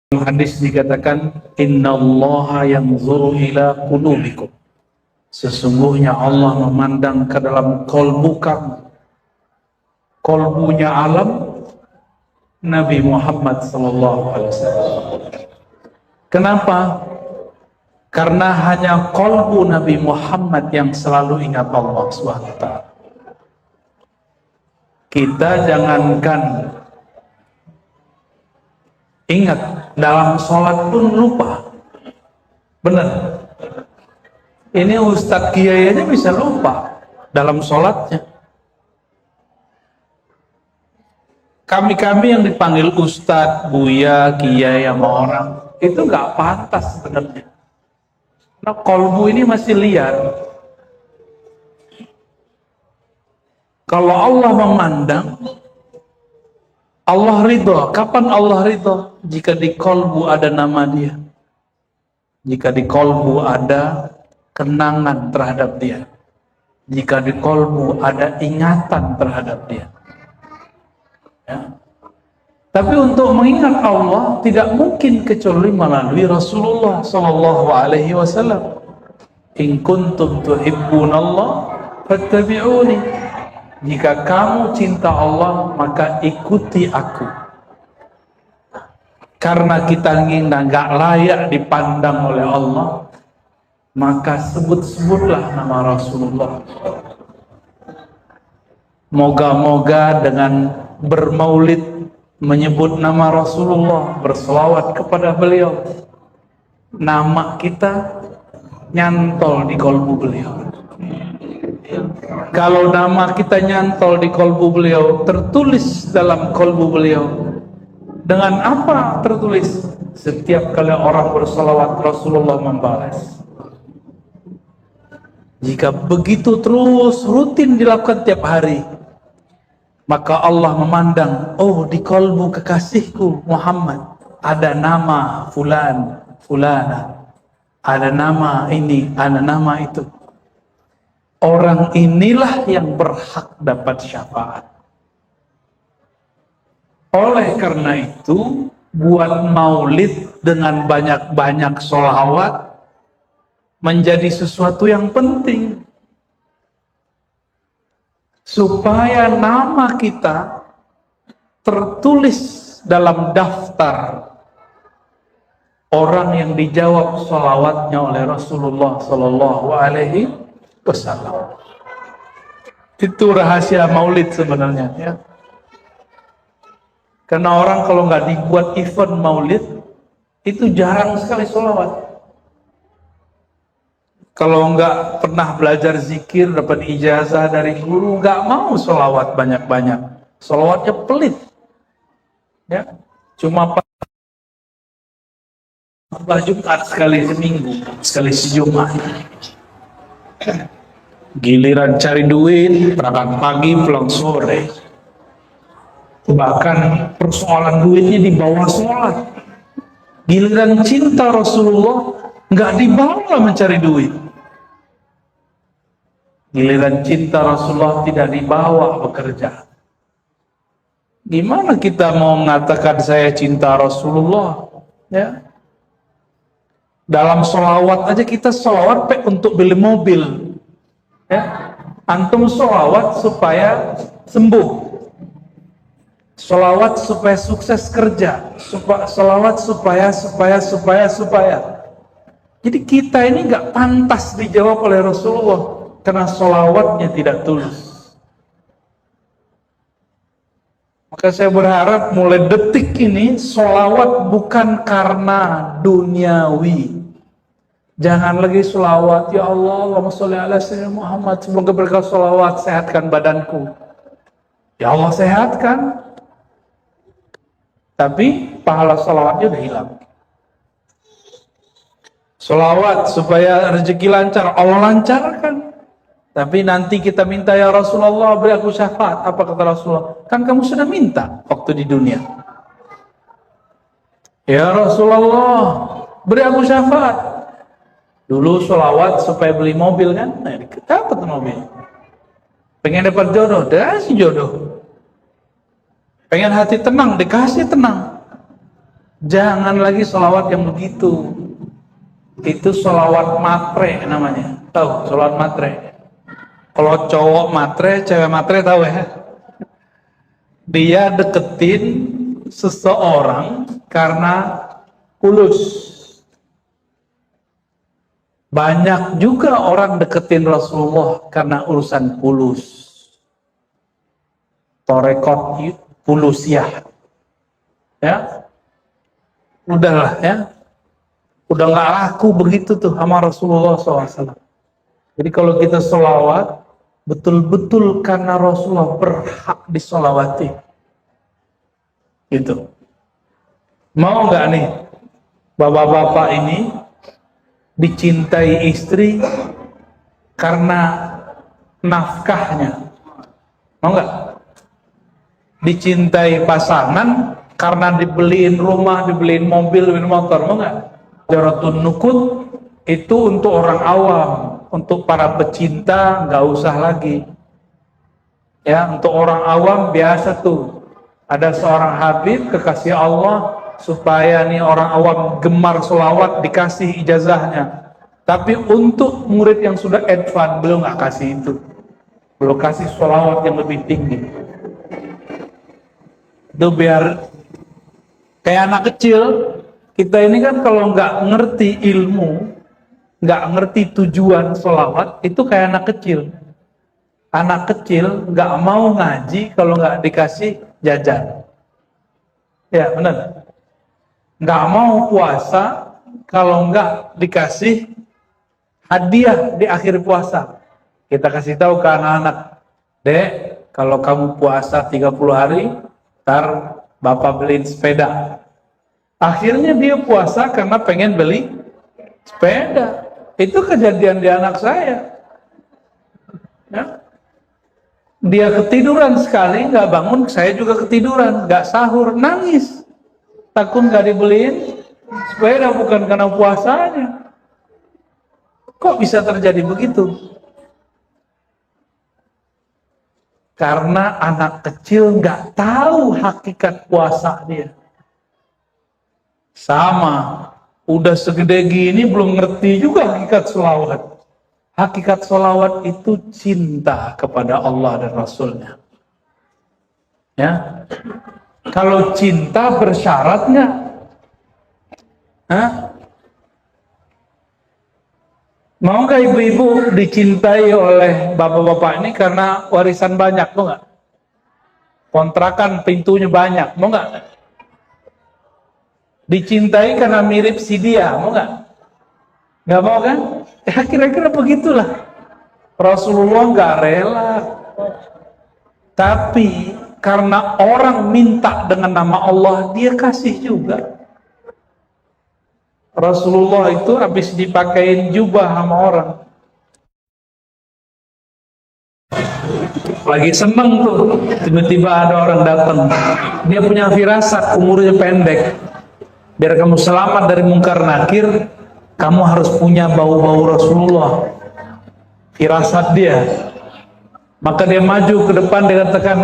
Hadis dikatakan innallaha yanzuru ila qulubikum. Sesungguhnya Allah memandang ke dalam kolbu kamu. Kolbunya alam Nabi Muhammad sallallahu alaihi wasallam. Kenapa? Karena hanya kolbu Nabi Muhammad yang selalu ingat Allah Subhanahu wa taala. Kita jangankan ingat, dalam sholat pun lupa. Benar. Ini Ustadz Kiai aja bisa lupa dalam sholatnya. Kami-kami yang dipanggil Ustadz, Buya, Kiai sama orang, itu nggak pantas sebenarnya. Nah, kolbu ini masih liar. Kalau Allah memandang, Allah ridho. Kapan Allah ridho? Jika di kolbu ada nama dia. Jika di kolbu ada kenangan terhadap dia. Jika di kolbu ada ingatan terhadap dia. Ya. Tapi untuk mengingat Allah tidak mungkin kecuali melalui Rasulullah sallallahu alaihi wasallam. In kuntum tuhibbunallah fattabi'uni. Jika kamu cinta Allah, maka ikuti aku. Karena kita nggak layak dipandang oleh Allah, maka sebut-sebutlah nama Rasulullah. Moga-moga dengan bermaulid, menyebut nama Rasulullah, berselawat kepada beliau, nama kita nyantol di kolbu beliau. Kalau nama kita nyantol di kolbu beliau, tertulis dalam kolbu beliau. Dengan apa tertulis? Setiap kali orang bersalawat, Rasulullah membalas. Jika begitu terus rutin dilakukan tiap hari, maka Allah memandang, oh di kolbu kekasihku Muhammad ada nama fulan, fulana, ada nama ini, ada nama itu. Orang inilah yang berhak dapat syafaat. Oleh karena itu, buat maulid dengan banyak-banyak sholawat menjadi sesuatu yang penting. Supaya nama kita tertulis dalam daftar orang yang dijawab sholawatnya oleh Rasulullah Sallallahu Alaihi Wasallam. Itu rahasia maulid sebenarnya, ya. Karena orang kalau nggak dibuat event maulid, itu jarang sekali sholawat. Kalau nggak pernah belajar zikir, dapat ijazah dari guru, nggak mau sholawat banyak-banyak. Sholawatnya pelit, ya. Cuma Jumat sekali seminggu, sekali sejumat. Giliran cari duit, berangkat pagi, pulang sore. Bahkan persoalan duitnya di bawah sholat. Giliran cinta Rasulullah, nggak dibawa mencari duit. Giliran cinta Rasulullah tidak dibawa bekerja. Gimana kita mau mengatakan saya cinta Rasulullah? Ya. Dalam sholawat aja kita sholawat untuk beli mobil. Ya, antum sholawat supaya sembuh, sholawat supaya sukses kerja, sholawat supaya. Jadi kita ini nggak pantas dijawab oleh Rasulullah karena sholawatnya tidak tulus. Maka saya berharap mulai detik ini sholawat bukan karena duniawi. Jangan lagi sholawat, ya Allah, Allahumma sholli ala sayyidina Muhammad, semoga berkah sholawat, sehatkan badanku. Ya Allah sehatkan. Tapi pahala sholawatnya udah hilang. Sholawat supaya rezeki lancar, Allah lancarkan. Tapi nanti kita minta, ya Rasulullah beri aku syafaat. Apa kata Rasulullah? Kan kamu sudah minta waktu di dunia. Ya Rasulullah beri aku syafaat. Dulu sholawat supaya beli mobil kan, nah, dapat mobil. Pengen dapat jodoh, dikasih jodoh. Pengen hati tenang, dikasih tenang. Jangan lagi sholawat yang begitu. Itu sholawat matre namanya. Tahu sholawat matre? Kalau cowok matre, cewek matre tahu ya? Dia deketin seseorang karena fulus. Banyak juga orang deketin Rasulullah karena urusan fulus. Torekot fulusiah. Ya, udahlah ya. Udah nggak laku begitu tuh sama Rasulullah SAW. Jadi kalau kita sholawat, betul-betul karena Rasulullah berhak disolawati. Gitu. Mau nggak nih bapak-bapak ini dicintai istri karena nafkahnya? Mau nggak? Dicintai pasangan karena dibeliin rumah, dibeliin mobil, dibeliin motor? Mau nggak? Jaratun nukut itu untuk orang awam, untuk para pecinta nggak usah lagi. Ya, untuk orang awam biasa tuh. Ada seorang habib kekasih Allah supaya nih orang awam gemar sholawat dikasih ijazahnya. Tapi untuk murid yang sudah advance belum nggak kasih itu. Belum kasih sholawat yang lebih tinggi. Itu biar kayak anak kecil. Kita ini kan kalau nggak ngerti ilmu, nggak ngerti tujuan sholawat, itu kayak anak kecil. Anak kecil nggak mau ngaji kalau nggak dikasih jajan. Ya benar. Nggak mau puasa kalau nggak dikasih hadiah di akhir puasa. Kita kasih tahu ke anak-anak, Dek, kalau kamu puasa 30 hari, ntar Bapak beliin sepeda. Akhirnya dia puasa karena pengen beli sepeda. Itu kejadian di anak saya. Ya. Dia ketiduran sekali, nggak bangun, saya juga ketiduran, nggak sahur, nangis. Takut nggak dibeliin sepeda, bukan karena puasanya. Kok bisa terjadi begitu? Karena anak kecil nggak tahu hakikat puasa dia. Sama, udah segede gini belum ngerti juga hakikat sholawat. Hakikat sholawat itu cinta kepada Allah dan Rasulnya. Ya, kalau cinta bersyarat nggak? Hah? Mau nggak ibu-ibu dicintai oleh bapak-bapak ini karena warisan banyak, mau nggak? Kontrakan pintunya banyak, mau nggak? Dicintai karena mirip si dia, mau nggak? Nggak mau kan? Ya kira-kira begitulah. Rasulullah nggak rela. Tapi karena orang minta dengan nama Allah, dia kasih juga. Rasulullah itu habis dipakein jubah sama orang. Lagi seneng tuh, tiba-tiba ada orang datang. Dia punya firasat, umurnya pendek. Biar kamu selamat dari mungkar nakir, kamu harus punya bau-bau Rasulullah. Firasat dia. Maka dia maju ke depan, dia katakan,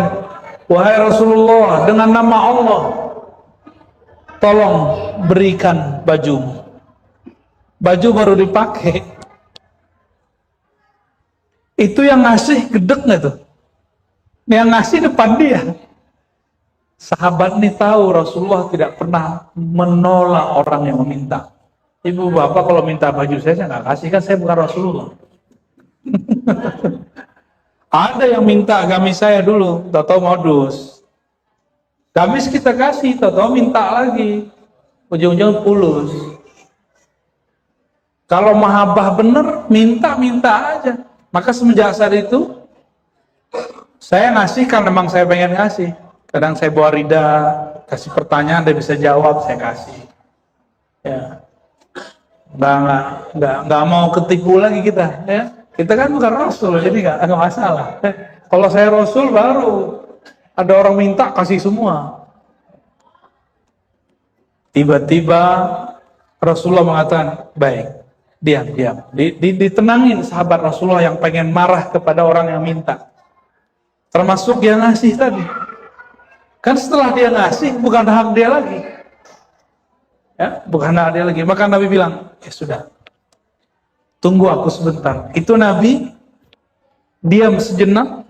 wahai Rasulullah, dengan nama Allah, tolong berikan bajumu. Baju baru dipakai. Itu yang ngasih gedek nggak tuh? Yang ngasih depan dia. Sahabat ini tahu Rasulullah tidak pernah menolak orang yang meminta. Ibu bapak kalau minta baju saya nggak kasih, kan saya bukan Rasulullah. Ada yang minta gamis saya dulu, tahu-tahu modus. Gamis kita kasih, tahu-tahu minta lagi. Ujung-ujung fulus. Kalau mahabbah bener, minta aja. Maka semenjak saat itu, saya ngasih karena memang saya pengen ngasih. Kadang saya bawa rida, kasih pertanyaan, dia bisa jawab, saya kasih. Ya, nggak mau ketipu lagi kita. Ya, kita kan bukan Rasul, jadi nggak masalah. Kalau saya Rasul baru ada orang minta kasih semua. Tiba-tiba Rasulullah mengatakan, baik, diam. Ditenangin sahabat Rasulullah yang pengen marah kepada orang yang minta. Termasuk yang ngasih tadi. Kan setelah dia ngasih, bukan hak dia lagi. Ya, bukan ada lagi. Maka Nabi bilang, ya sudah, tunggu aku sebentar. Itu Nabi diam sejenak.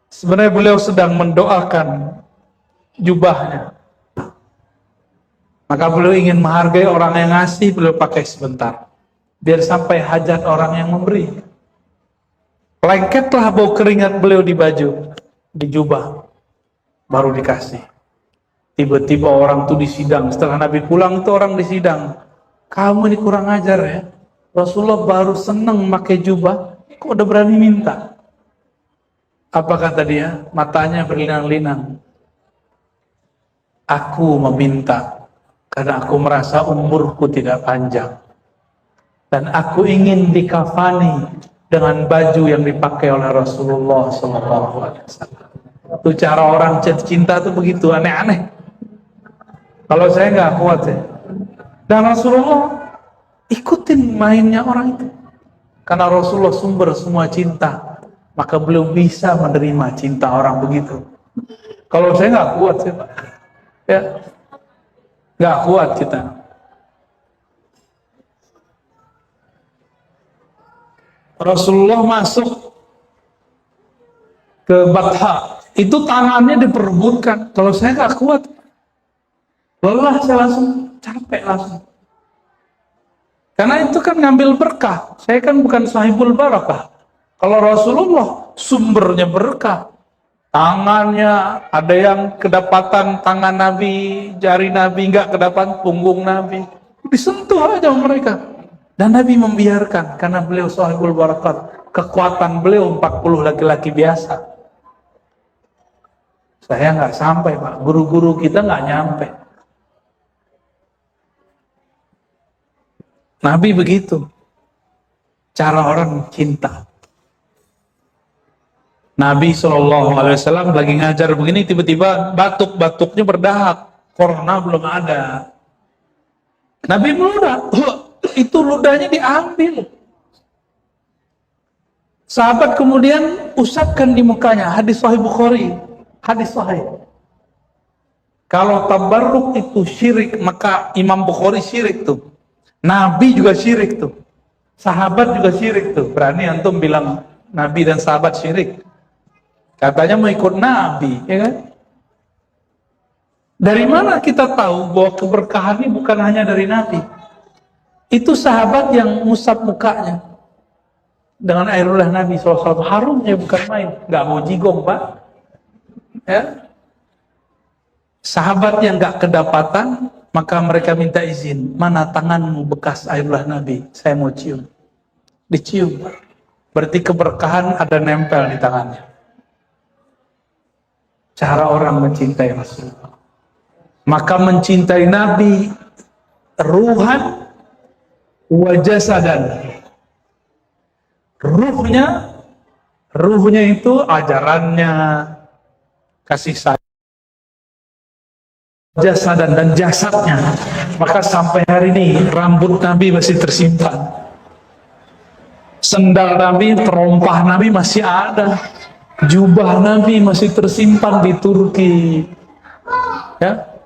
Sebenarnya beliau sedang mendoakan jubahnya. Maka beliau ingin menghargai orang yang ngasih, beliau pakai sebentar. Biar sampai hajat orang yang memberi. Lengketlah bau keringat beliau di baju, di jubah. Baru dikasih. Tiba-tiba orang tuh disidang. Setelah Nabi pulang itu orang disidang. Kamu ini kurang ajar ya. Rasulullah baru seneng pakai jubah, kok udah berani minta? Apa kata dia? Matanya berlinang-linang. Aku meminta karena aku merasa umurku tidak panjang. Dan aku ingin dikafani dengan baju yang dipakai oleh Rasulullah SAW. Itu cara orang cinta tuh begitu, aneh-aneh. Kalau saya nggak kuat ya. Dan Rasulullah ikutin mainnya orang itu. Karena Rasulullah sumber semua cinta, maka beliau bisa menerima cinta orang begitu. Kalau saya nggak kuat sih Pak. Ya, nggak kuat kita. Rasulullah masuk ke Batha, itu tangannya diperebutkan. Kalau saya nggak kuat, lelah saya langsung capek langsung. Karena itu kan ngambil berkah. Saya kan bukan sahibul barakah. Kalau Rasulullah sumbernya berkah. Tangannya ada yang kedapatan tangan Nabi, jari Nabi, nggak kedapatan punggung Nabi. Disentuh aja mereka. Dan Nabi membiarkan karena beliau sahibul barakat. Kekuatan beliau 40 laki-laki biasa. Saya nggak sampai Pak. Guru-guru kita nggak nyampe. Nabi begitu. Cara orang cinta. Nabi SAW lagi ngajar begini, tiba-tiba batuk-batuknya berdahak. Corona belum ada. Nabi meludah. Itu ludahnya diambil. Sahabat kemudian usapkan di mukanya. Hadis Sahih Bukhari. Hadis Sahih. Kalau tabarruk itu syirik, maka Imam Bukhari syirik tuh. Nabi juga syirik tuh. Sahabat juga syirik tuh. Berani antum bilang Nabi dan sahabat syirik? Katanya mau ikut Nabi, ya kan? Dari mana kita tahu bahwa keberkahan ini bukan hanya dari Nabi? Itu sahabat yang ngusap mukanya dengan air ulah Nabi SAW. Harumnya bukan main. Nggak mau jigong Pak. Ya. Sahabat yang nggak kedapatan, maka mereka minta izin. Mana tanganmu bekas air ulah Nabi? Saya mau cium. Dicium. Berarti keberkahan ada nempel di tangannya. Cara orang mencintai Rasulullah. Maka mencintai Nabi ruhan wa jasadan. Ruhnya itu ajarannya, kasih sayang, jasadan dan jasadnya. Maka sampai hari ini rambut Nabi masih tersimpan, sendal Nabi, terompah Nabi masih ada, jubah Nabi masih tersimpan di Turki. Ya,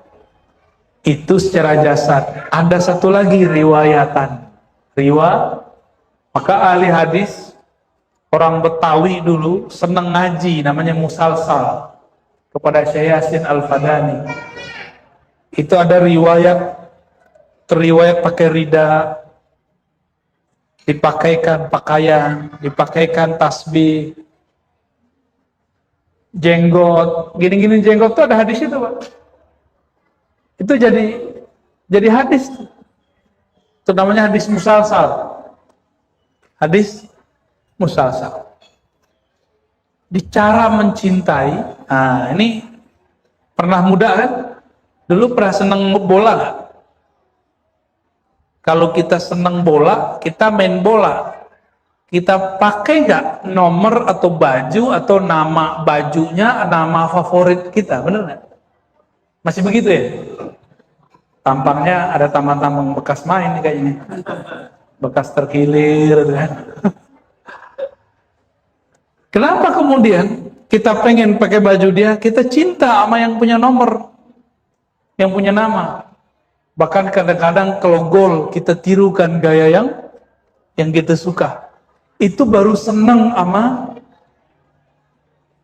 itu secara jasad. Ada satu lagi riwayatan. Maka ahli hadis, orang Betawi dulu senang ngaji, namanya musalsal, kepada Syekh Yasin Al-Fadani. Itu ada riwayat pakai rida, dipakaikan pakaian, dipakaikan tasbih, jenggot, gini-gini jenggot itu ada hadis itu Pak. Itu jadi hadis. Itu namanya hadis musalsal. Hadis musalsal. Di cara mencintai, nah ini pernah muda kan? Dulu pernah seneng bola nggak? Kalau kita seneng bola, kita main bola. Kita pakai nggak nomor atau baju atau nama bajunya, nama favorit kita, bener nggak? Masih begitu ya? Tampangnya ada taman-taman bekas main nih kayaknya. Bekas terkilir kan. Kenapa kemudian kita pengen pakai baju dia, kita cinta sama yang punya nomor, yang punya nama. Bahkan kadang-kadang kalau gol kita tirukan gaya yang kita suka. Itu baru senang sama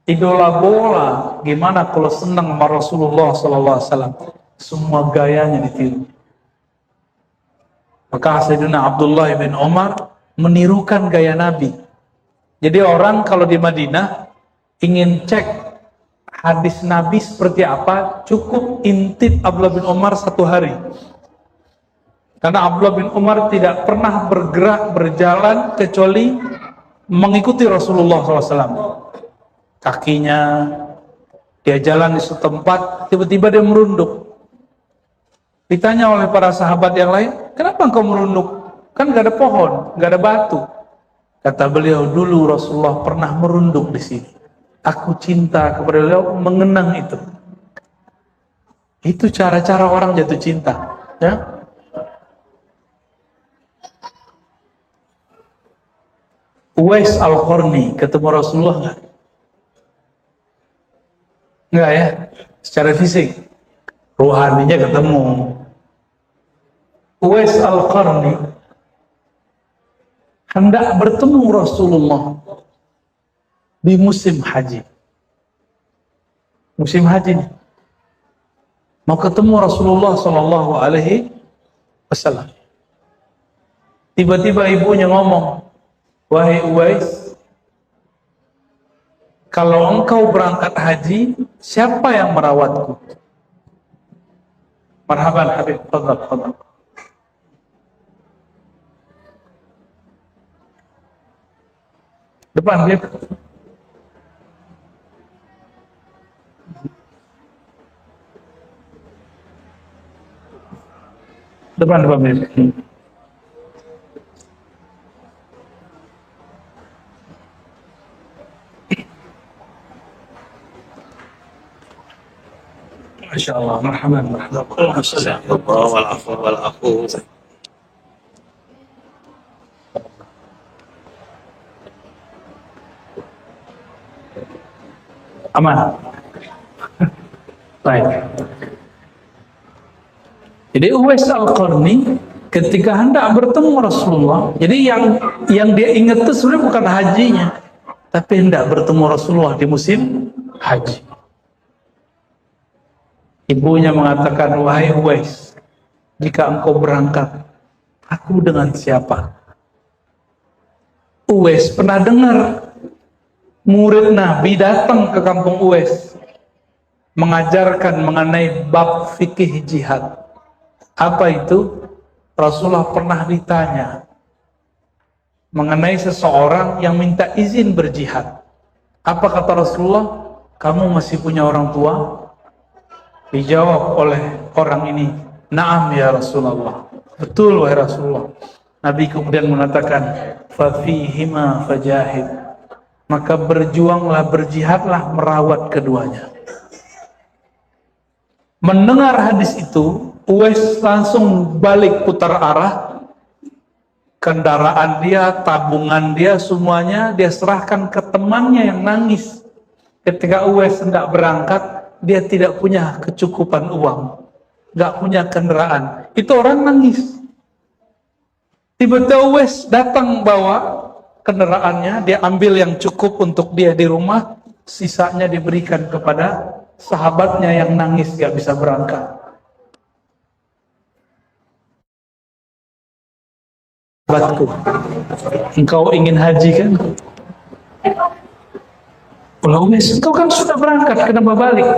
idola bola. Gimana kalau senang sama Rasulullah SAW? Semua gayanya ditiru. Maka Sayyidina Abdullah bin Umar menirukan gaya Nabi. Jadi orang kalau di Madinah ingin cek hadis Nabi seperti apa, cukup intip Abdullah bin Umar 1 hari. Karena Abdullah bin Umar tidak pernah bergerak, berjalan, kecuali mengikuti Rasulullah SAW. Kakinya, dia jalan di suatu tempat, tiba-tiba dia merunduk. Ditanya oleh para sahabat yang lain, kenapa engkau merunduk? Kan gak ada pohon, gak ada batu. Kata beliau, dulu Rasulullah pernah merunduk di sini. Aku cinta kepada beliau, mengenang itu. Itu cara-cara orang jatuh cinta. Ya? Uwais Al-Qarni ketemu Rasulullah nggak? Nggak ya? Secara fisik. Ruhaninya ketemu. Uwais Al-Qarni hendak bertemu Rasulullah di musim haji. Musim haji nih. Mau ketemu Rasulullah Sallallahu Alaihi Wasallam. Tiba-tiba ibunya ngomong, wahai Uwais, kalau engkau berangkat haji, siapa yang merawatku? Marhaban Habib, fadhal. Depan, Habib. Depan, Habib. Masya Allah, marhaban. Walafu. Aman. Baik. Jadi Uwais Al-Qarni ketika hendak bertemu Rasulullah, jadi yang dia ingat itu sebenarnya bukan hajinya, tapi hendak bertemu Rasulullah di musim haji. Ibunya mengatakan, wahai Uwais, jika engkau berangkat, aku dengan siapa? Uwais pernah dengar murid Nabi datang ke kampung Uwais mengajarkan mengenai bab fikih jihad. Apa itu? Rasulullah pernah ditanya mengenai seseorang yang minta izin berjihad. Apa kata Rasulullah? Kamu masih punya orang tua? Dijawab oleh orang ini, "Na'am ya Rasulullah." Betul wahai Rasulullah. Nabi kemudian mengatakan, "Fa fihima fajahid." Maka berjuanglah, berjihadlah merawat keduanya. Mendengar hadis itu, Uwais langsung balik putar arah. Kendaraan dia, tabungan dia, semuanya dia serahkan ke temannya yang nangis. Ketika Uwais hendak berangkat, dia tidak punya kecukupan uang, nggak punya kendaraan. Itu orang nangis. Tiba-tiba Uwais datang bawa kendaraannya, dia ambil yang cukup untuk dia di rumah, sisanya diberikan kepada sahabatnya yang nangis nggak bisa berangkat. Sahabatku, engkau ingin haji kan? Uwais, engkau kan sudah berangkat, kenapa balik?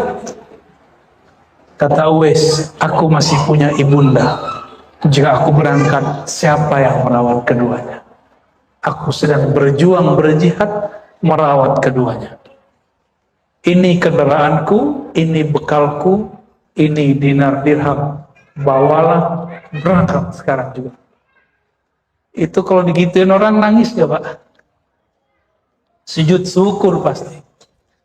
Kata Uwais, aku masih punya ibunda. Jika aku berangkat, siapa yang merawat keduanya? Aku sedang berjuang, berjihad, merawat keduanya. Ini kendaraanku, ini bekalku, ini dinar dirham. Bawalah, berangkat sekarang juga. Itu kalau digituin orang nangis gak Pak? Sujud syukur pasti.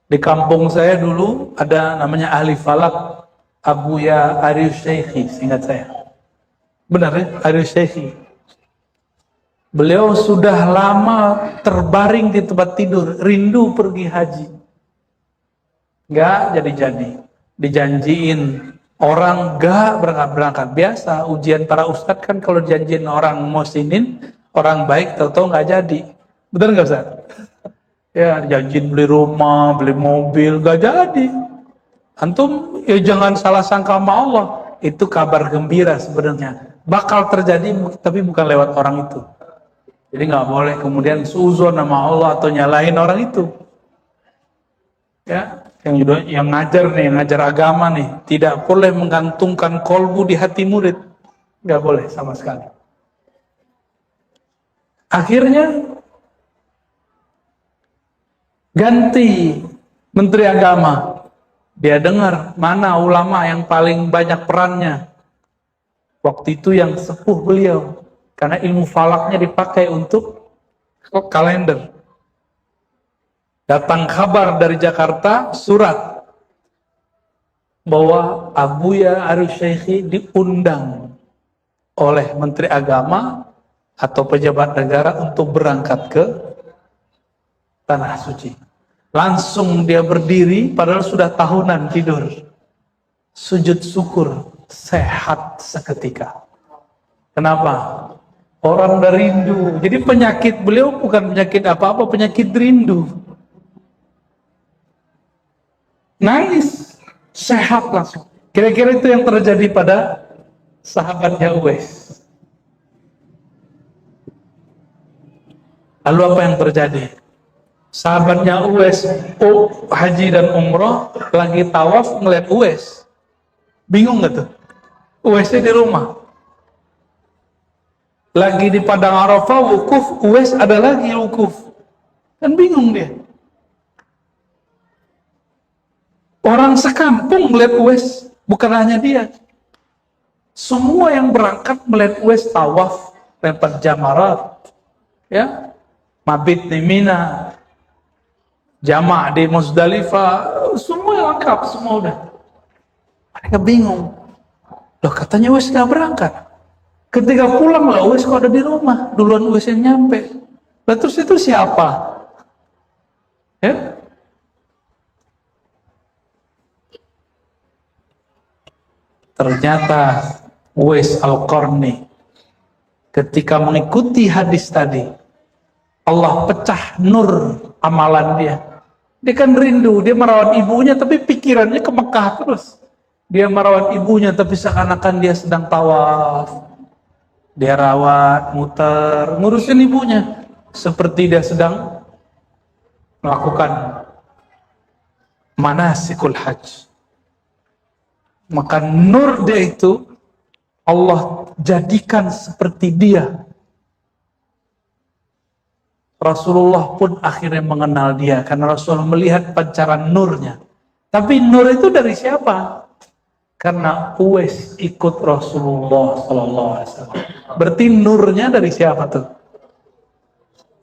Di kampung saya dulu ada namanya ahli falak, Abuya Arius Syekhi, seingat saya. Benar ya? Arius Syekhi. Beliau sudah lama terbaring di tempat tidur, rindu pergi haji. Nggak jadi-jadi. Dijanjiin Orang gak berangkat-berangkat. Biasa ujian para ustadz kan kalau janjiin orang muhsinin, orang baik, tahu-tahu nggak jadi. Betul nggak Ustaz? Ya, janjiin beli rumah, beli mobil, gak jadi. Antum ya jangan salah sangka sama Allah. Itu kabar gembira sebenarnya. Bakal terjadi, tapi bukan lewat orang itu. Jadi nggak boleh kemudian suuzon sama Allah atau nyalahin orang itu. Ya, yang ngajar nih, yang ngajar agama nih, tidak boleh menggantungkan kolbu di hati murid, nggak boleh sama sekali. Akhirnya ganti menteri agama, dia dengar mana ulama yang paling banyak perannya. Waktu itu yang sepuh beliau, karena ilmu falaknya dipakai untuk kalender. Datang kabar dari Jakarta, surat bahwa Abuya Arusyaikhi diundang oleh Menteri Agama atau pejabat negara untuk berangkat ke Tanah Suci. Langsung dia berdiri, padahal sudah tahunan tidur. Sujud syukur, sehat seketika. Kenapa? Orang udah rindu. Jadi penyakit beliau bukan penyakit apa-apa, penyakit rindu. Nangis, sehat langsung. Kira-kira itu yang terjadi pada sahabatnya Uwais. Lalu apa yang terjadi? Sahabatnya Uwais, haji dan umroh, lagi tawaf ngeliat Uwais. Bingung gak tuh? Uwaisnya di rumah. Lagi di Padang Arafah, wukuf, Uwais ada lagi wukuf. Kan bingung dia. Orang sekampung melihat Uwais, bukan hanya dia. Semua yang berangkat melihat Uwais tawaf, lempar jamarat, ya, mabit di Mina, jamaah di Muzdalifah, semua lengkap, semua udah. Mereka bingung. Loh katanya Uwais nggak berangkat. Ketika pulang lah Uwais kok ada di rumah, duluan Uwais yang nyampe. Lah terus itu siapa? Ya? Ternyata Uwais Al-Qarni ketika mengikuti hadis tadi, Allah pecah nur amalan dia. Dia kan rindu, dia merawat ibunya tapi pikirannya ke Mekah terus. Dia merawat ibunya tapi seakan-akan dia sedang tawaf. Dia rawat, muter, ngurusin ibunya seperti dia sedang melakukan manasikul hajj. Maka nur dia itu Allah jadikan seperti dia. Rasulullah pun akhirnya mengenal dia karena Rasul melihat pancaran nurnya. Tapi nur itu dari siapa? Karena Uwais ikut Rasulullah Sallallahu Alaihi Wasallam. Berarti nurnya dari siapa tuh?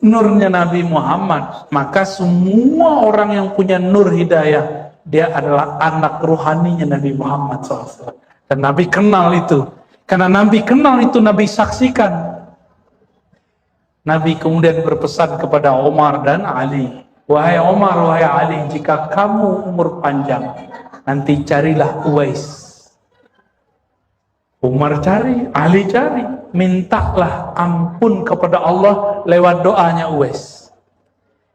Nurnya Nabi Muhammad. Maka semua orang yang punya nur hidayah, dia adalah anak ruhaninya Nabi Muhammad SAW. Dan Nabi kenal itu. Karena Nabi kenal itu, Nabi saksikan. Nabi kemudian berpesan kepada Umar dan Ali. Wahai Umar, wahai Ali, jika kamu umur panjang, nanti carilah Uwais. Umar cari, Ali cari. Mintalah ampun kepada Allah lewat doanya Uwais.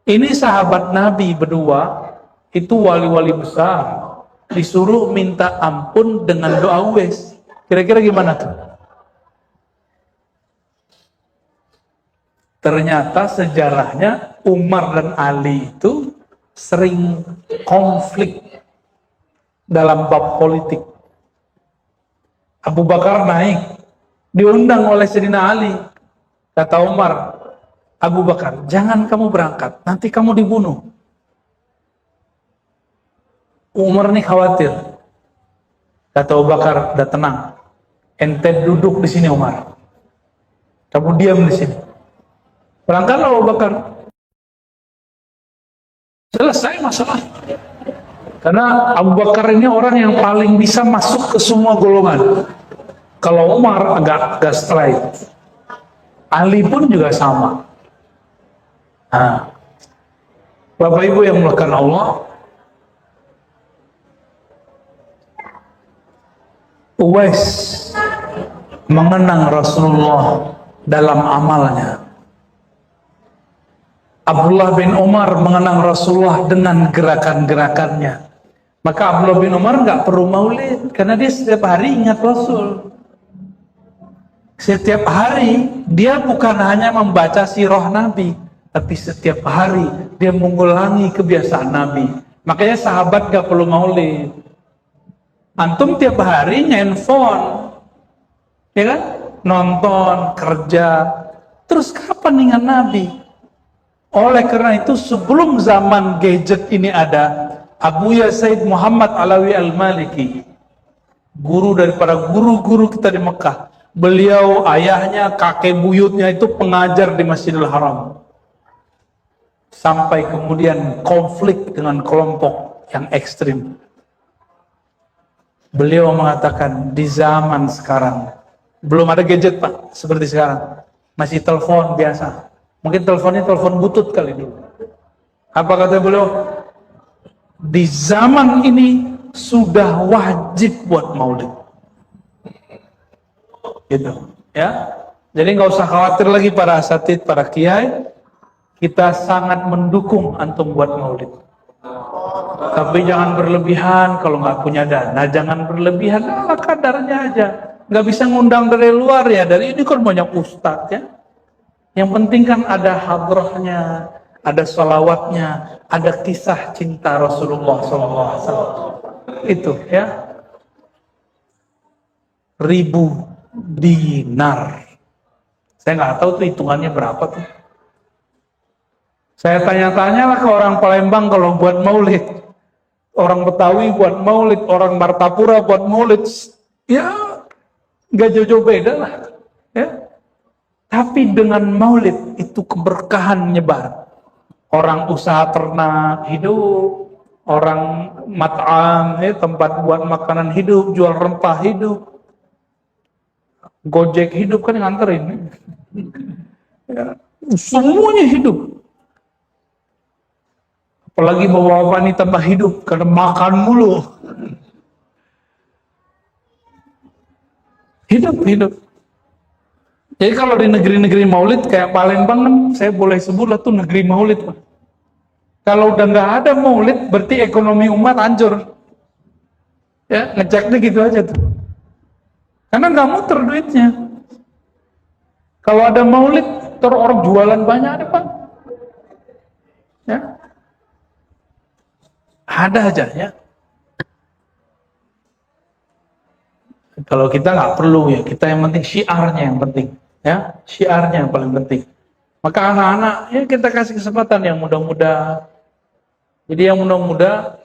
Ini sahabat Nabi berdua, itu wali-wali besar, disuruh minta ampun dengan doa Uwais. Kira-kira gimana tuh? Ternyata sejarahnya Umar dan Ali itu sering konflik dalam bab politik. Abu Bakar naik, diundang oleh Sayyidina Ali. Kata Umar, Abu Bakar, jangan kamu berangkat, nanti kamu dibunuh. Umar nih khawatir. Kata Abu Bakar, udah tenang. Ente duduk di sini Umar. Kamu diam di sini. Berangkatlah Abu Bakar. Selesai masalah. Karena Abu Bakar ini orang yang paling bisa masuk ke semua golongan. Kalau Umar agak straight. Ali pun juga sama. Nah, Bapak Ibu yang melakukan Allah, Uwais mengenang Rasulullah dalam amalnya. Abdullah bin Umar mengenang Rasulullah dengan gerakan-gerakannya. Maka Abdullah bin Umar nggak perlu maulid, karena dia setiap hari ingat Rasul. Setiap hari dia bukan hanya membaca sirah Nabi, tapi setiap hari dia mengulangi kebiasaan Nabi. Makanya sahabat nggak perlu maulid. Antum tiap hari handphone, ya kan? Nonton, kerja, terus kapan ingat Nabi? Oleh karena itu sebelum zaman gadget ini ada, Abu Ya Said Muhammad Alawi Al-Maliki, guru daripada guru-guru kita di Mekah, beliau ayahnya, kakek buyutnya itu pengajar di Masjidil Haram. Sampai kemudian konflik dengan kelompok yang ekstrim. Beliau mengatakan di zaman sekarang belum ada gadget Pak seperti sekarang, masih telepon biasa, mungkin teleponnya telepon butut kali dulu. Apa kata beliau? Di zaman ini sudah wajib buat maulid, gitu ya. Jadi nggak usah khawatir lagi para asatid, para kiai, kita sangat mendukung antum buat maulid. Tapi jangan berlebihan. Kalau nggak punya dana, jangan berlebihan, ala kadarnya aja. Nggak bisa ngundang dari luar ya, dari ini kan banyak ustadz ya. Yang penting kan ada hadrahnya, ada salawatnya, ada kisah cinta Rasulullah SAW. Itu ya. 1000 dinar. Saya nggak tahu tuh hitungannya berapa tuh. Saya tanya-tanya lah ke orang Palembang kalau buat maulid, orang Betawi buat maulid, orang Martapura buat maulid, ya nggak jauh-jauh beda lah, ya. Tapi dengan maulid itu keberkahan nyebar. Orang usaha ternak hidup, orang mat'am, tempat buat makanan hidup, jual rempah hidup, Gojek hidup kan nganterin, ya. Semuanya hidup. Apalagi bawa wanita tambah hidup karena makan mulu. Hidup. Jadi kalau di negeri-negeri maulid kayak Palembang kan saya boleh sebut lah tuh negeri maulid Pak. Kalau udah nggak ada maulid berarti ekonomi umat hancur. Ya ngeceknya gitu aja tuh. Karena nggak muter duitnya. Kalau ada maulid terus orang jualan banyak ada Pak. Ya. Ada aja ya. Kalau kita nggak perlu ya, kita yang penting syiarnya yang penting, ya syiarnya yang paling penting. Maka anak-anak ya kita kasih kesempatan yang muda-muda. Jadi yang muda-muda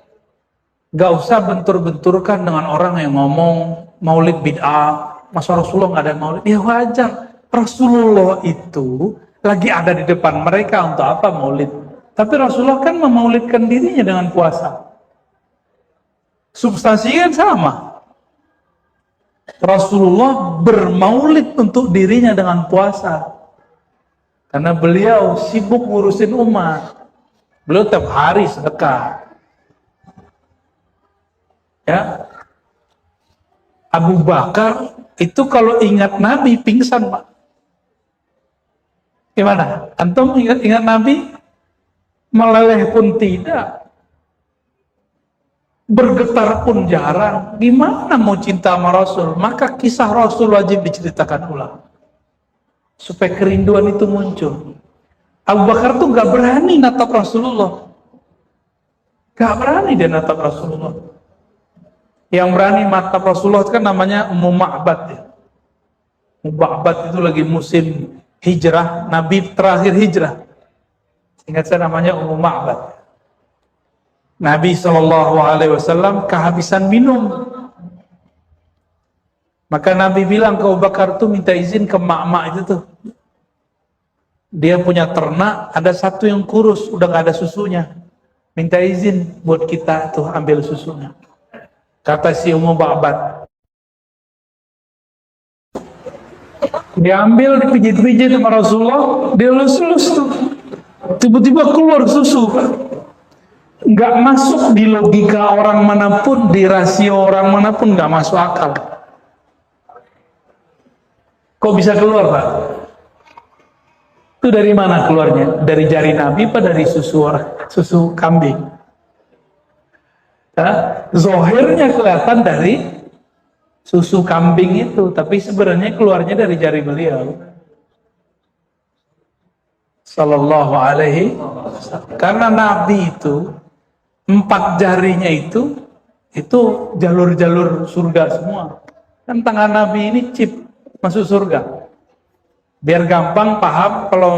nggak usah bentur-benturkan dengan orang yang ngomong maulid bid'ah, masa Rasulullah nggak ada maulid. Ya wajar, Rasulullah itu lagi ada di depan mereka untuk apa maulid? Tapi Rasulullah kan memaulidkan dirinya dengan puasa. Substansinya kan sama. Rasulullah bermaulid untuk dirinya dengan puasa. Karena beliau sibuk ngurusin umat. Beliau tiap hari sedekah. Ya. Abu Bakar itu kalau ingat Nabi pingsan, Pak. Gimana? Antum ingat Nabi? Meleleh pun tidak, bergetar pun jarang. Gimana mau cinta sama Rasul? Maka kisah Rasul wajib diceritakan ulang supaya kerinduan itu muncul. Abu Bakar tuh gak berani natap Rasulullah, gak berani dia natap Rasulullah. Yang berani natap Rasulullah kan namanya Ummu Ma'bad ya. Ummu Ma'bad itu lagi musim hijrah, Nabi terakhir hijrah. Ingat saya namanya Ummu Ma'bad. Nabi SAW kehabisan minum. Maka Nabi bilang ke Abu Bakar tuh minta izin ke mak-mak itu tuh. Dia punya ternak, ada satu yang kurus, udah gak ada susunya. Minta izin buat kita tuh ambil susunya. Kata si Ummu Ma'bad. Dia ambil, dipijit-pijit sama Rasulullah, dia lus-lus tuh. Tiba-tiba keluar susu. Nggak masuk di logika orang manapun, di rasio orang manapun, nggak masuk akal. Kok bisa keluar, Pak? Itu dari mana keluarnya? Dari jari Nabi apa dari susu kambing? Zohirnya kelihatan dari susu kambing itu, tapi sebenarnya keluarnya dari jari beliau. Sallallahu alaihi wasallam. Karena Nabi itu 4 jarinya itu jalur-jalur surga semua. Kan tangan Nabi ini chip masuk surga. Biar gampang paham, kalau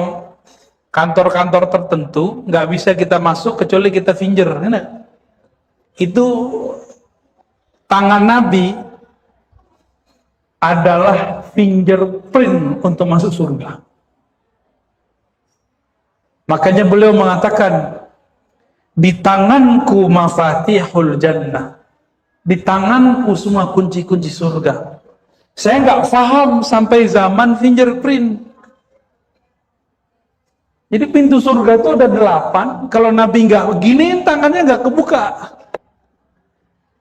kantor-kantor tertentu nggak bisa kita masuk kecuali kita finger, kan? Itu tangan Nabi adalah fingerprint untuk masuk surga. Makanya beliau mengatakan, di tanganku mafatihul jannah, di tanganku semua kunci-kunci surga. Saya nggak paham sampai zaman fingerprint. Jadi pintu surga itu ada 8. Kalau Nabi nggak begini, tangannya nggak kebuka.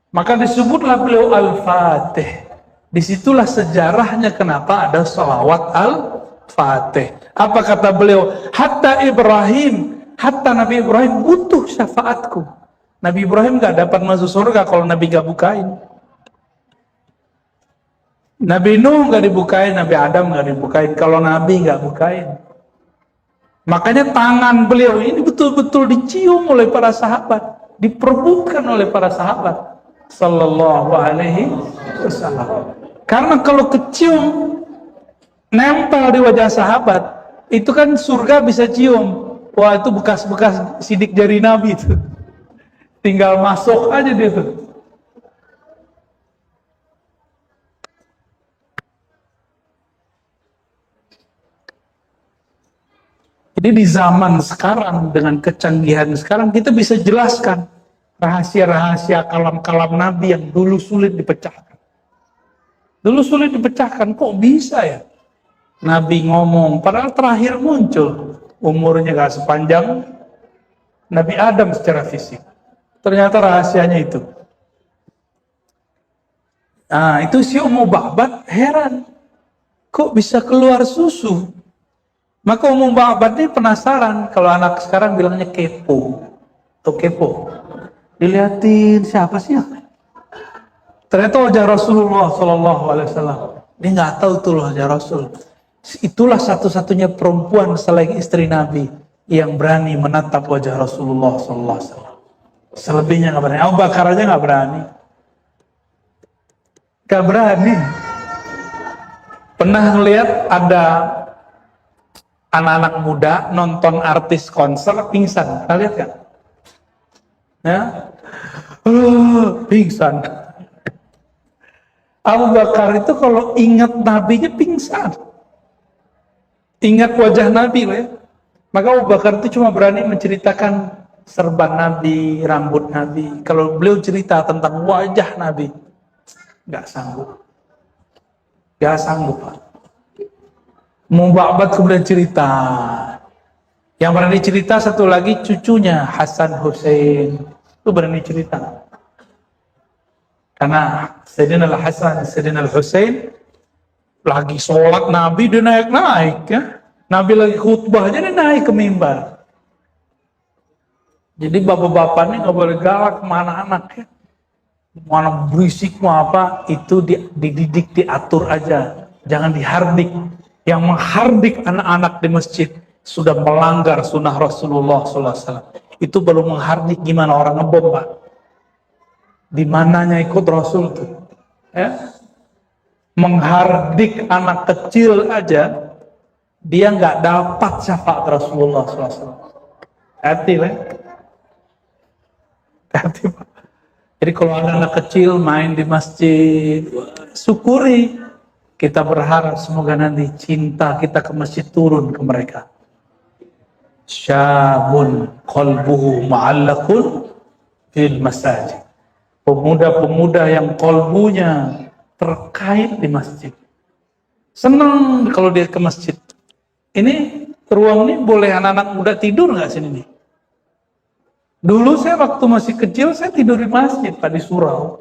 Maka disebutlah beliau Al-Fatih. Disitulah sejarahnya kenapa ada salawat Al-Fatih. Apa kata beliau? Hatta Nabi Ibrahim butuh syafaatku. Nabi Ibrahim nggak dapat masuk surga kalau Nabi nggak bukain. Nabi Nuh nggak dibukain, Nabi Adam nggak dibukain, kalau Nabi nggak bukain. Makanya tangan beliau ini betul-betul dicium oleh para sahabat, diperebutkan oleh para sahabat, sallallahu alaihi wasallam. Karena kalau kecium nempel di wajah sahabat, itu kan surga bisa cium. Wah, itu bekas-bekas sidik jari Nabi itu. Tinggal masuk aja dia tuh. Jadi di zaman sekarang dengan kecanggihan sekarang kita bisa jelaskan rahasia-rahasia kalam-kalam Nabi yang dulu sulit dipecahkan. Dulu sulit dipecahkan, kok bisa ya? Nabi ngomong, padahal terakhir muncul, umurnya gak sepanjang Nabi Adam secara fisik. Ternyata rahasianya itu. Nah, itu si Ummu Ba'bad heran, kok bisa keluar susu? Maka Ummu Ba'bad ini penasaran, kalau anak sekarang bilangnya kepo. Atau kepo. Dilihatin siapa sih ya? Ternyata wajah Rasulullah SAW. Dia nggak tahu tuh wajah Rasul. Itulah satu-satunya perempuan selain istri Nabi yang berani menatap wajah Rasulullah SAW. Selebihnya nggak berani. Abu Bakar aja nggak berani. Nggak berani. Pernah lihat ada anak-anak muda nonton artis konser pingsan, kalian lihat kan? Ya, pingsan. Abu Bakar itu kalau ingat nabinya pingsan, ingat wajah Nabi lah ya. Maka Abu Bakar itu cuma berani menceritakan serban Nabi, rambut Nabi. Kalau beliau cerita tentang wajah Nabi, nggak sanggup, Pak. Mubabat kemudian cerita. Yang berani cerita satu lagi cucunya Hasan Hussein. Itu berani cerita. Karena Sayyidina Al-Hasan, Sayyidina Al-Hussein lagi sholat Nabi dia naik-naik ya. Nabi lagi khutbah dia naik ke mimbar. Jadi bapak-bapak ini nggak boleh galak sama anak-anak ya. Mana berisik mau apa itu dididik, diatur aja. Jangan dihardik. Yang menghardik anak-anak di masjid sudah melanggar sunnah Rasulullah SAW. Itu baru menghardik gimana orang ngebom, Pak. Di mananya ikut Rasul tuh, ya? Menghardik anak kecil aja, dia nggak dapat syafaat Rasulullah SAW. Hati, Pak. Hati, Pak. Jadi kalau ada anak kecil main di masjid, syukuri. Kita berharap semoga nanti cinta kita ke masjid turun ke mereka. Syabun qalbuhu ma'allakun fil masajid. Pemuda-pemuda yang kolbunya terkait di masjid. Senang kalau dia ke masjid. Ini ruang ini boleh anak-anak muda tidur nggak sini nih? Dulu saya waktu masih kecil saya tidur di masjid, Pak, di surau.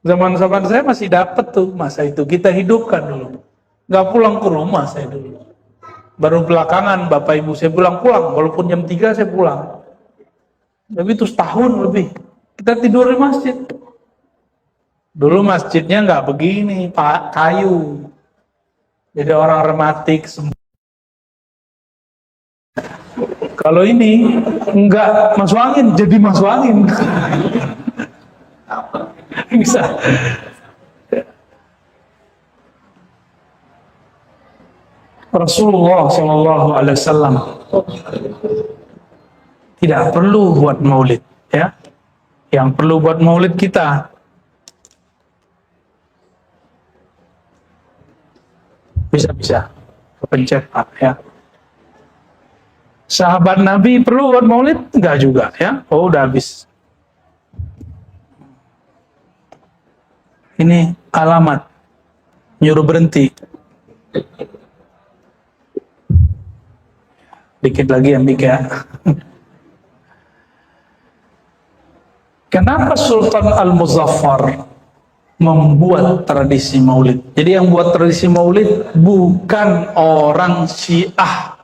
Zaman-zaman saya masih dapat tuh masa itu, kita hidupkan dulu. Nggak pulang ke rumah saya dulu. Baru belakangan bapak ibu saya pulang, walaupun jam 3 saya pulang. Tapi itu setahun lebih. Kita tidur di masjid. Dulu masjidnya nggak begini, Pak, kayu. Jadi orang rematik. Kalau ini nggak masuk angin, jadi masuk angin. Bisa. Rasulullah Shallallahu Alaihi Wasallam tidak perlu buat maulid, ya. Yang perlu buat maulid kita. Bisa kepencet, ya. Sahabat Nabi perlu buat maulid? Enggak juga, ya. Oh, udah habis. Ini alamat nyuruh berhenti. Dikit lagi yang ya. Kenapa Sultan Al-Muzaffar membuat tradisi maulid? Jadi yang buat tradisi maulid bukan orang Syiah.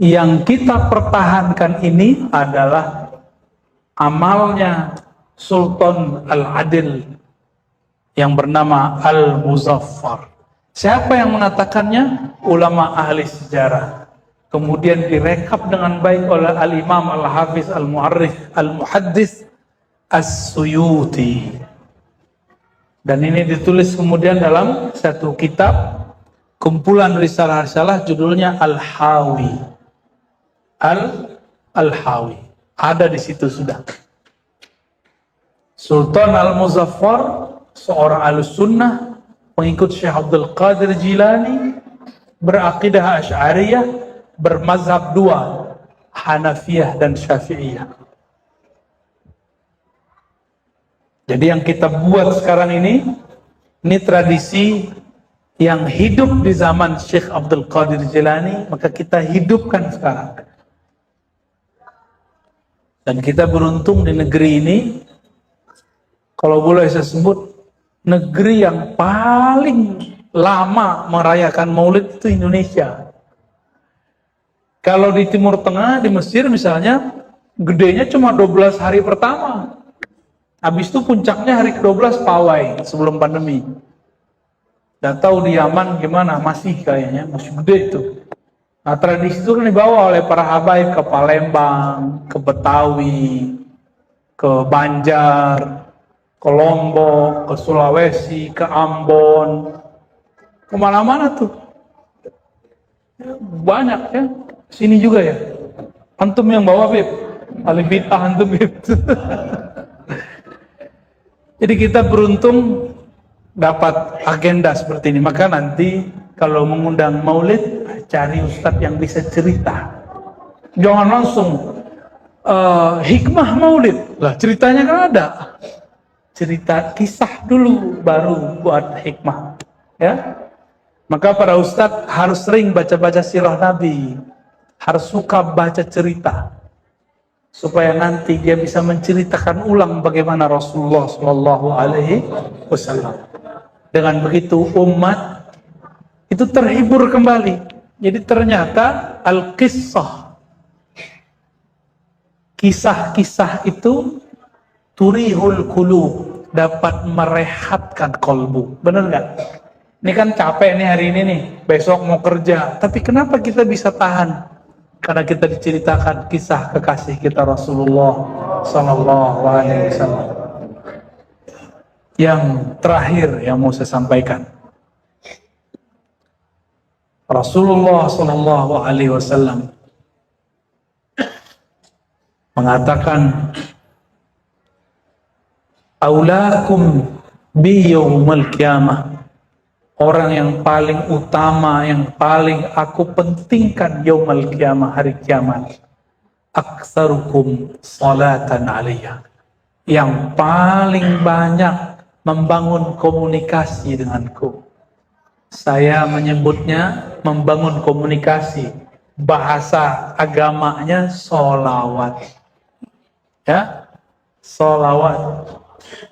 Yang kita pertahankan ini adalah amalnya Sultan Al-Adil yang bernama Al-Muzaffar. Siapa yang mengatakannya? Ulama ahli sejarah. Kemudian direkap dengan baik oleh Al-Imam Al-Hafiz Al-Mu'arrikh Al-Muhaddis As-Suyuti. Dan ini ditulis kemudian dalam satu kitab kumpulan risalah-risalah judulnya Al-Hawi. Al-Hawi. Ada di situ sudah. Sultan Al-Muzaffar, seorang Ahlus-Sunnah, pengikut Syekh Abdul Qadir Jilani, berakidah Asy'ariyah, bermazhab dua, Hanafiyah dan Syafi'iyah. Jadi yang kita buat sekarang ini tradisi yang hidup di zaman Syekh Abdul Qadir Jilani, maka kita hidupkan sekarang. Dan kita beruntung di negeri ini, kalau boleh saya sebut, negeri yang paling lama merayakan maulid itu Indonesia. Kalau di Timur Tengah, di Mesir misalnya, gedenya cuma 12 hari pertama. Habis itu puncaknya hari ke-12 pawai sebelum pandemi. Dan tahu di Yaman gimana, masih kayaknya, masih gede itu. Nah, tradisi itu kan dibawa oleh para habaib ke Palembang, ke Betawi, ke Banjar, ke Lombok, ke Sulawesi, ke Ambon, kemana-mana tuh. Banyak ya, sini juga ya. Antum yang bawa, Bib. Alif bid'ah antum, Bib. Jadi kita beruntung dapat agenda seperti ini. Maka nanti kalau mengundang maulid, cari ustadz yang bisa cerita. Jangan langsung hikmah maulid. Lah ceritanya kan ada. Cerita kisah dulu baru buat hikmah. Ya. Maka para ustadz harus sering baca-baca sirah Nabi. Harus suka baca cerita. Supaya nanti dia bisa menceritakan ulang bagaimana Rasulullah Shallallahu Alaihi Wasallam. Dengan begitu umat itu terhibur kembali. Jadi ternyata kisah-kisah itu turihul qulub, dapat merehatkan kolbu. Bener nggak? Ini kan capek nih hari ini nih, besok mau kerja. Tapi kenapa kita bisa tahan? Karena kita diceritakan kisah kekasih kita Rasulullah Sallallahu Alaihi Wasallam. Yang terakhir yang mau saya sampaikan, Rasulullah Sallallahu Alaihi Wasallam mengatakan, "Aulakum bi yaumil qiyamah." Orang yang paling utama, yang paling aku pentingkan yaumil qiyamah, hari kiamat, aktsarukum salatan alaiya. Yang paling banyak membangun komunikasi denganku. Saya menyebutnya membangun komunikasi. Bahasa agamanya sholawat. Ya, sholawat.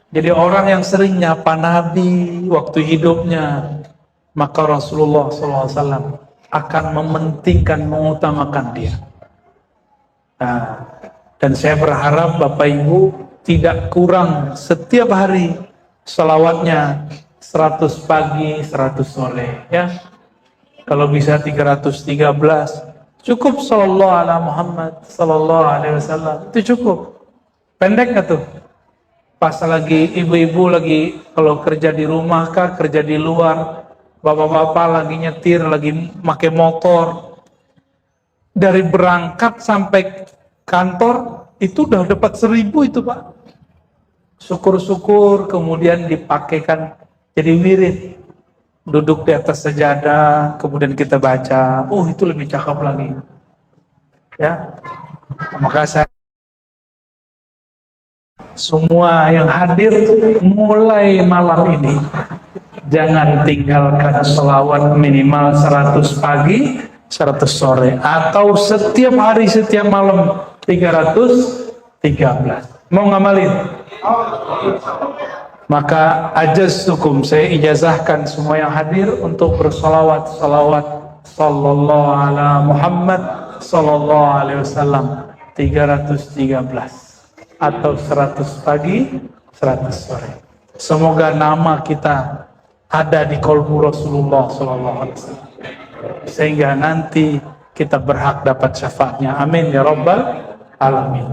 Jadi orang yang sering nyapa Nabi waktu hidupnya, maka Rasulullah SAW akan mementingkan, mengutamakan dia. Nah, dan saya berharap Bapak Ibu tidak kurang setiap hari salawatnya 100 pagi, 100 sore, ya. Kalau bisa 313, cukup sallallahu ala Muhammad sallallahu alaihi wasallam, itu cukup. Pendek nggak tuh? Pas lagi ibu-ibu lagi kalau kerja di rumah kah, kerja di luar, bapak-bapak lagi nyetir, lagi pakai motor, dari berangkat sampai kantor itu udah dapat 1000 itu Pak. Syukur-syukur kemudian dipakaikan jadi wirid. Duduk di atas sajadah, kemudian kita baca, oh itu lebih cakep lagi. Ya, maka saya semua yang hadir mulai malam ini jangan tinggalkan selawat minimal 100 pagi, 100 sore, atau setiap hari, setiap malam 313. Mau ngamalin? Maka ajaztukum, saya ijazahkan semua yang hadir untuk bersolawat sallallahu ala Muhammad sallallahu alaihi wasallam 313 atau 100 pagi, 100 sore. Semoga nama kita ada di qalbu Rasulullah sallallahu alaihi wasallam, sehingga nanti kita berhak dapat syafaatnya. Amin ya rabbal alamin.